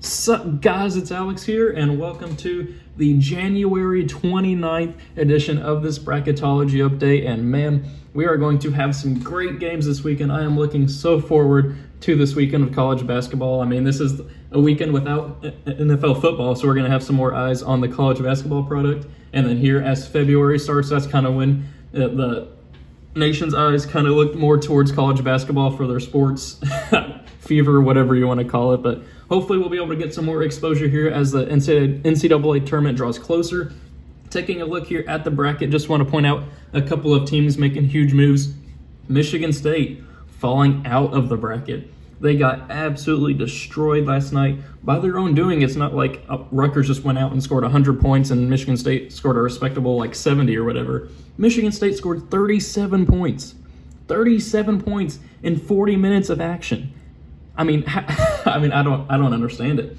Sup guys, it's Alex here and welcome to the January 29th edition of this Bracketology update. And man, we are going to have some great games this weekend. I am looking so forward to this weekend of college basketball. I mean, this is a weekend without NFL football, so we're going to have some more eyes on the college basketball product. And then here as February starts, that's kind of when the nation's eyes kind of look more towards college basketball for their sports fever, whatever you want to call it. But hopefully we'll be able to get some more exposure here as the NCAA tournament draws closer. Taking a look here at the bracket, just want to point out a couple of teams making huge moves. Michigan State falling out of the bracket. They got absolutely destroyed last night by their own doing. It's not like Rutgers just went out and scored 100 points and Michigan State scored a respectable 70 or whatever. Michigan State scored 37 points. 37 points in 40 minutes of action. I mean, I don't understand it.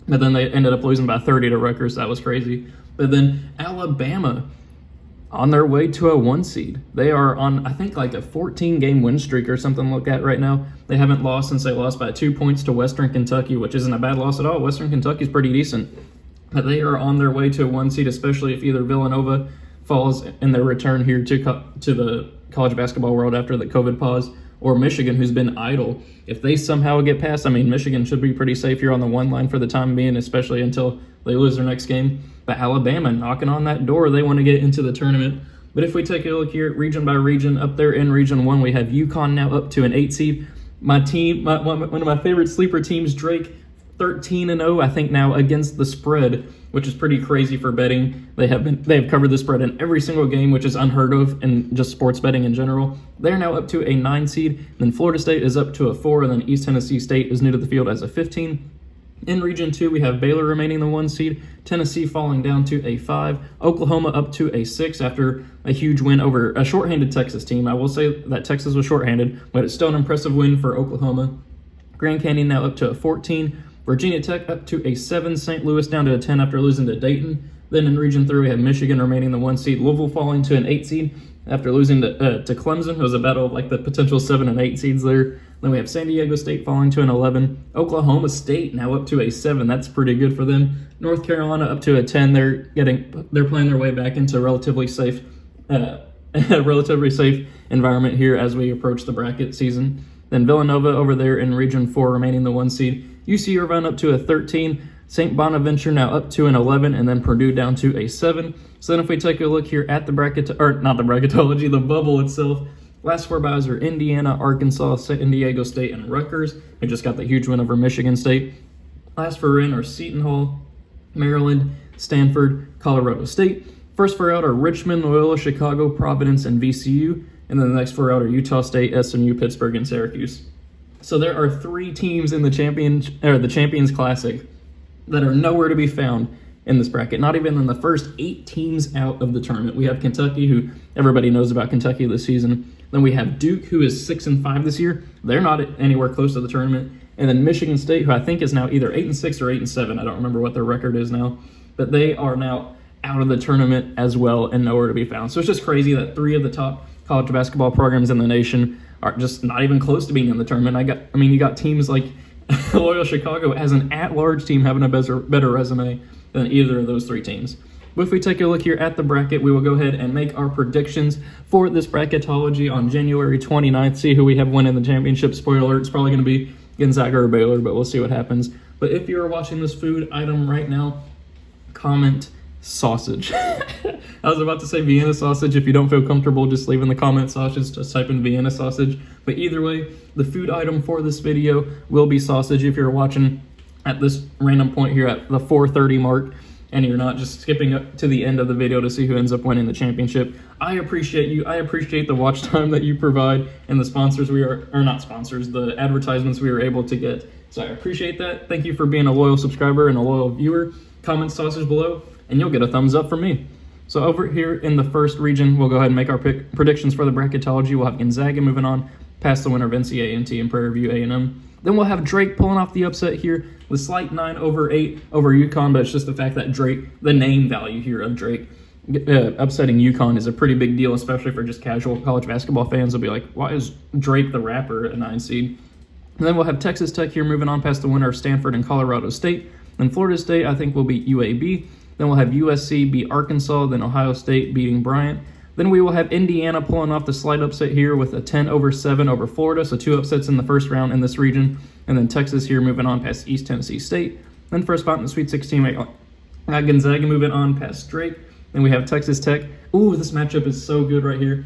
But then they ended up losing by 30 to Rutgers. That was crazy. But then Alabama on their way to a 1 seed. They are on, I think, a 14-game win streak or something to look at right now. They haven't lost since they lost by 2 points to Western Kentucky, which isn't a bad loss at all. Western Kentucky's pretty decent. But they are on their way to a 1 seed, especially if either Villanova falls in their return here to the college basketball world after the COVID pause, or Michigan, who's been idle. If they somehow get past, Michigan should be pretty safe here on the 1 line for the time being, especially until they lose their next game. But Alabama knocking on that door, they want to get into the tournament. But if we take a look here, region by region, up there in Region 1, we have UConn now up to an 8 seed. My team, one of my favorite sleeper teams, Drake, 13-0, I think now against the spread, which is pretty crazy for betting. They have covered the spread in every single game, which is unheard of in just sports betting in general. They're now up to a 9 seed. Then Florida State is up to a 4, and then East Tennessee State is new to the field as a 15. In Region 2, we have Baylor remaining the 1 seed, Tennessee falling down to a 5, Oklahoma up to a 6 after a huge win over a shorthanded Texas team. I will say that Texas was shorthanded, but it's still an impressive win for Oklahoma. Grand Canyon now up to a 14, Virginia Tech up to a 7, St. Louis down to a 10 after losing to Dayton. Then in Region 3, we have Michigan remaining the 1 seed, Louisville falling to an 8 seed after losing to Clemson. It was a battle of the potential 7 and 8 seeds there. Then we have San Diego State falling to an 11. Oklahoma State now up to a 7. That's pretty good for them. North Carolina up to a 10. They're playing their way back into a relatively safe environment here as we approach the bracket season. Then Villanova over there in Region 4 remaining the 1 seed. UC Irvine up to a 13. St. Bonaventure now up to an 11, and then Purdue down to a 7. So then if we take a look here at the bracketology, the bubble itself, last 4 byes are Indiana, Arkansas, San Diego State, and Rutgers. They just got the huge win over Michigan State. Last 4 in are Seton Hall, Maryland, Stanford, Colorado State. First 4 out are Richmond, Loyola, Chicago, Providence, and VCU. And then the next 4 out are Utah State, SMU, Pittsburgh, and Syracuse. So there are 3 teams in the Champions Classic that are nowhere to be found in this bracket, not even in the first 8 teams out of the tournament. We have Kentucky, who everybody knows about Kentucky this season. Then we have Duke, who is 6-5 this year. They're not anywhere close to the tournament. And then Michigan State, who I think is now either 8-6 or 8-7. I don't remember what their record is now. But they are now out of the tournament as well and nowhere to be found. So it's just crazy that 3 of the top college basketball programs in the nation are just not even close to being in the tournament. You got teams like Loyola Chicago as an at-large team having a better resume than either of those 3 teams. But if we take a look here at the bracket, we will go ahead and make our predictions for this bracketology on January 29th. See who we have winning the championship. Spoiler alert, it's probably going to be Gonzaga or Baylor, but we'll see what happens. But if you are watching this food item right now, comment sausage. I was about to say Vienna sausage. If you don't feel comfortable just leaving the comment sausage, just type in Vienna sausage. But either way, the food item for this video will be sausage. If you're watching at this random point here at the 4:30 mark and you're not just skipping up to the end of the video to see who ends up winning the championship, I appreciate you. I appreciate the watch time that you provide and the sponsors the advertisements we are able to get. So I appreciate that. Thank you for being a loyal subscriber and a loyal viewer. Comment sausage below and you'll get a thumbs up from me. So over here in the first region, we'll go ahead and make our predictions for the bracketology. We'll have Gonzaga moving on past the winner of NC A&T and Prairie View A&M. Then we'll have Drake pulling off the upset here with slight 9/8 over UConn, but it's just the fact that Drake, the name value here of Drake, upsetting UConn is a pretty big deal, especially for just casual college basketball fans. They'll be like, why is Drake the rapper a 9 seed? And then we'll have Texas Tech here moving on past the winner of Stanford and Colorado State. Then Florida State, I think, will beat UAB. Then we'll have USC beat Arkansas. Then Ohio State beating Bryant. Then we will have Indiana pulling off the slight upset here with a 10-7 over Florida. So 2 upsets in the first round in this region. And then Texas here moving on past East Tennessee State. Then for a spot in the Sweet 16, we got Gonzaga moving on past Drake. Then we have Texas Tech. Ooh, this matchup is so good right here.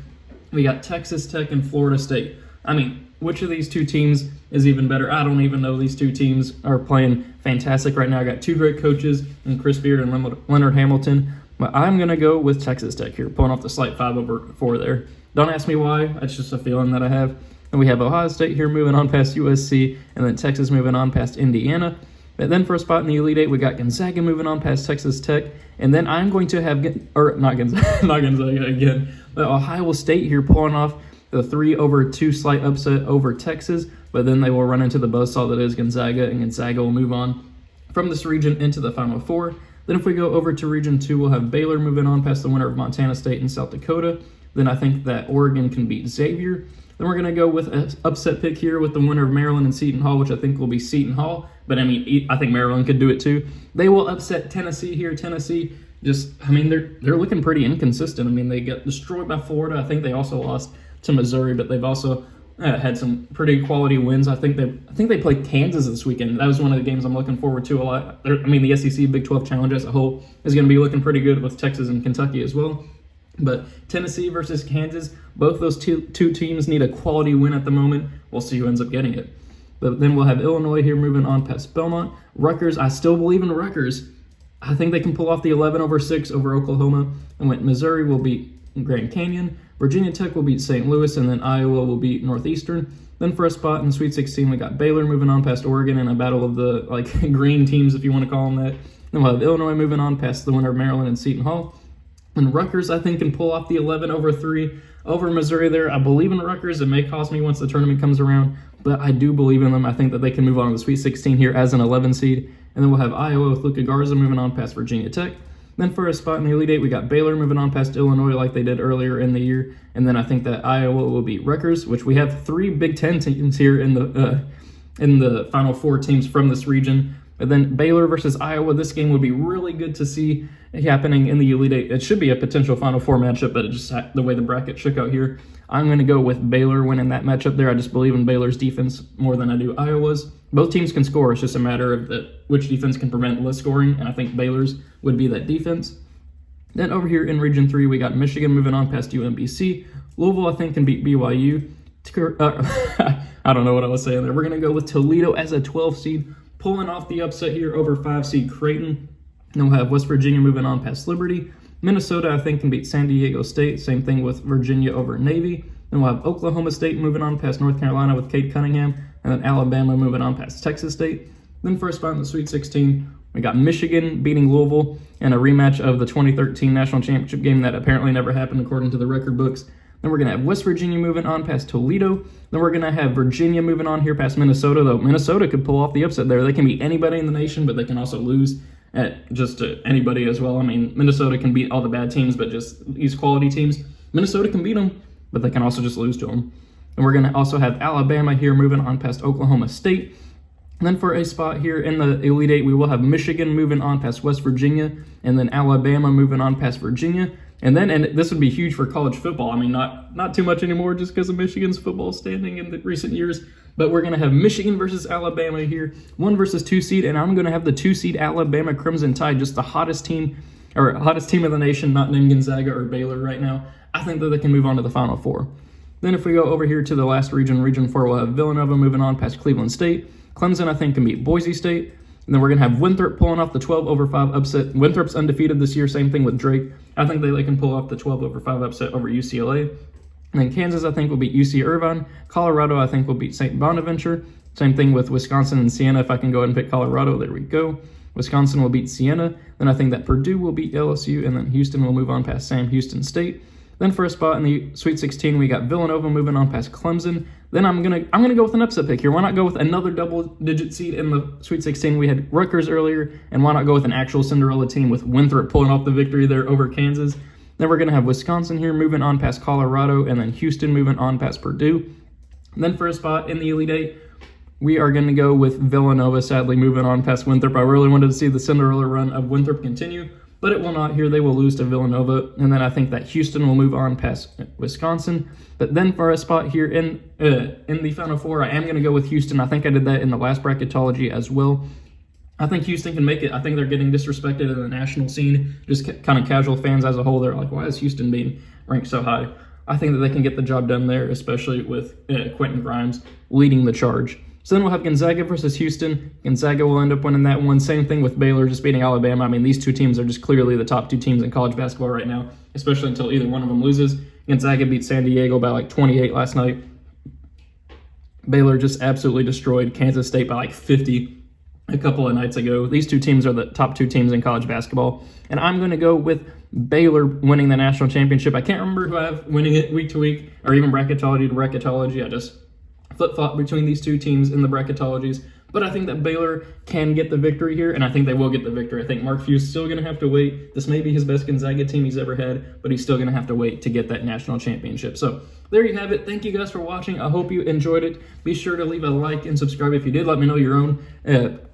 We got Texas Tech and Florida State. I mean, which of these two teams is even better? I don't even know. These two teams are playing fantastic right now. I got 2 great coaches in Chris Beard and Leonard Hamilton. But I'm going to go with Texas Tech here, pulling off the slight 5-4 there. Don't ask me why. That's just a feeling that I have. And we have Ohio State here moving on past USC, and then Texas moving on past Indiana. But then for a spot in the Elite Eight, we got Gonzaga moving on past Texas Tech. And then I'm going to have, not Gonzaga again, but Ohio State here pulling off the 3-2 slight upset over Texas. But then they will run into the buzzsaw that is Gonzaga, and Gonzaga will move on from this region into the Final Four. Then if we go over to Region 2, we'll have Baylor moving on past the winner of Montana State and South Dakota. Then I think that Oregon can beat Xavier. Then we're going to go with an upset pick here with the winner of Maryland and Seton Hall, which I think will be Seton Hall. But I mean, I think Maryland could do it too. They will upset Tennessee here. Tennessee they're looking pretty inconsistent. I mean, they got destroyed by Florida. I think they also lost to Missouri, but they've also had some pretty quality wins. I think they played Kansas this weekend. That was one of the games I'm looking forward to a lot. I mean, the SEC Big 12 Challenge as a whole is going to be looking pretty good with Texas and Kentucky as well. But Tennessee versus Kansas, both those two teams need a quality win at the moment. We'll see who ends up getting it. But then we'll have Illinois here moving on past Belmont. Rutgers, I still believe in Rutgers. I think they can pull off the 11-6 over Oklahoma. And Missouri will beat Grand Canyon. Virginia Tech will beat St. Louis, and then Iowa will beat Northeastern. Then for a spot in the Sweet 16, we got Baylor moving on past Oregon in a battle of the green teams, if you want to call them that. Then we'll have Illinois moving on past the winner of Maryland and Seton Hall. And Rutgers, I think, can pull off the 11-3 over Missouri there. I believe in Rutgers. It may cost me once the tournament comes around, but I do believe in them. I think that they can move on to the Sweet 16 here as an 11 seed. And then we'll have Iowa with Luka Garza moving on past Virginia Tech. Then for a spot in the Elite Eight, we got Baylor moving on past Illinois like they did earlier in the year. And then I think that Iowa will beat Rutgers, which we have 3 Big Ten teams here in the Final Four teams from this region. And then Baylor versus Iowa, this game would be really good to see happening in the Elite Eight. It should be a potential Final Four matchup, but it just the way the bracket shook out here, I'm going to go with Baylor winning that matchup there. I just believe in Baylor's defense more than I do Iowa's. Both teams can score. It's just a matter of which defense can prevent less scoring, and I think Baylor's would be that defense. Then over here in Region 3, we got Michigan moving on past UMBC. Louisville, I think, can beat BYU. I don't know what I was saying there. We're going to go with Toledo as a 12 seed, pulling off the upset here over 5 seed Creighton. Then we'll have West Virginia moving on past Liberty. Minnesota, I think, can beat San Diego State. Same thing with Virginia over Navy. Then we'll have Oklahoma State moving on past North Carolina with Cade Cunningham. And then Alabama moving on past Texas State. Then for a spot in the Sweet 16, we got Michigan beating Louisville in a rematch of the 2013 National Championship game that apparently never happened according to the record books. Then we're going to have West Virginia moving on past Toledo. Then we're going to have Virginia moving on here past Minnesota, though Minnesota could pull off the upset there. They can beat anybody in the nation, but they can also lose at just anybody as well. I mean, Minnesota can beat all the bad teams, but just these quality teams, Minnesota can beat them, but they can also just lose to them. And we're going to also have Alabama here moving on past Oklahoma State. And then for a spot here in the Elite Eight, we will have Michigan moving on past West Virginia, and then Alabama moving on past Virginia. And this would be huge for college football. I mean, not too much anymore just because of Michigan's football standing in the recent years. But we're going to have Michigan versus Alabama here, 1 versus 2 seed, and I'm going to have the 2 seed Alabama Crimson Tide, just the hottest team of the nation, not named Gonzaga or Baylor right now. I think that they can move on to the Final Four. Then if we go over here to the last region, Region 4, we'll have Villanova moving on past Cleveland State. Clemson, I think, can beat Boise State. And then we're going to have Winthrop pulling off the 12-5 upset. Winthrop's undefeated this year, same thing with Drake. I think they can pull off the 12-5 upset over UCLA. And then Kansas, I think, will beat UC Irvine. Colorado, I think, will beat St. Bonaventure. Same thing with Wisconsin and Siena. If I can go ahead and pick Colorado, there we go. Wisconsin will beat Siena. Then I think that Purdue will beat LSU, and then Houston will move on past Sam Houston State. Then for a spot in the Sweet 16, we got Villanova moving on past Clemson. Then I'm gonna go with an upset pick here. Why not go with another double-digit seed in the Sweet 16? We had Rutgers earlier, and why not go with an actual Cinderella team with Winthrop pulling off the victory there over Kansas? Then we're gonna have Wisconsin here moving on past Colorado, and then Houston moving on past Purdue. And then for a spot in the Elite Eight, we are going to go with Villanova, sadly moving on past Winthrop. I really wanted to see the Cinderella run of Winthrop continue, but it will not here. They will lose to Villanova, and then I think that Houston will move on past Wisconsin. But then for a spot here in the Final Four, I am going to go with Houston. I think I did that in the last bracketology as well. I think Houston can make it. I think they're getting disrespected in the national scene. Just kind of casual fans as a whole, they're like, why is Houston being ranked so high? I think that they can get the job done there, especially with Quentin Grimes leading the charge. So then we'll have Gonzaga versus Houston. Gonzaga will end up winning that one. Same thing with Baylor just beating Alabama. I mean, these two teams are just clearly the top two teams in college basketball right now, especially until either one of them loses. Gonzaga beat San Diego by like 28 last night. Baylor just absolutely destroyed Kansas State by like 50 a couple of nights ago. These two teams are the top two teams in college basketball. And I'm going to go with Baylor winning the national championship. I can't remember who I have winning it week to week or even bracketology to bracketology. I just flip-flop between these two teams in the bracketologies. But I think that Baylor can get the victory here, and I think they will get the victory. I think Mark Few's still going to have to wait. This may be his best Gonzaga team he's ever had, but he's still going to have to wait to get that national championship. So there you have it. Thank you guys for watching. I hope you enjoyed it. Be sure to leave a like and subscribe if you did. Let me know your own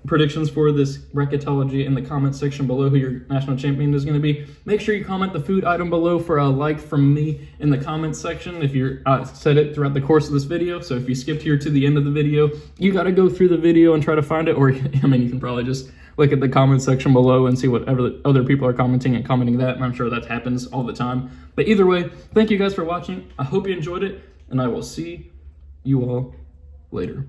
predictions for this bracketology in the comments section below, who your national champion is going to be. Make sure you comment the food item below for a like from me in the comments section if you're said it throughout the course of this video. So if you skipped here to the end of the video, you got to go through the video and try to find it, or I mean, you can probably just look at the comment section below and see whatever other people are commenting and commenting that, and I'm sure that happens all the time. But either way, thank you guys for watching. I hope you enjoyed it, and I will see you all later.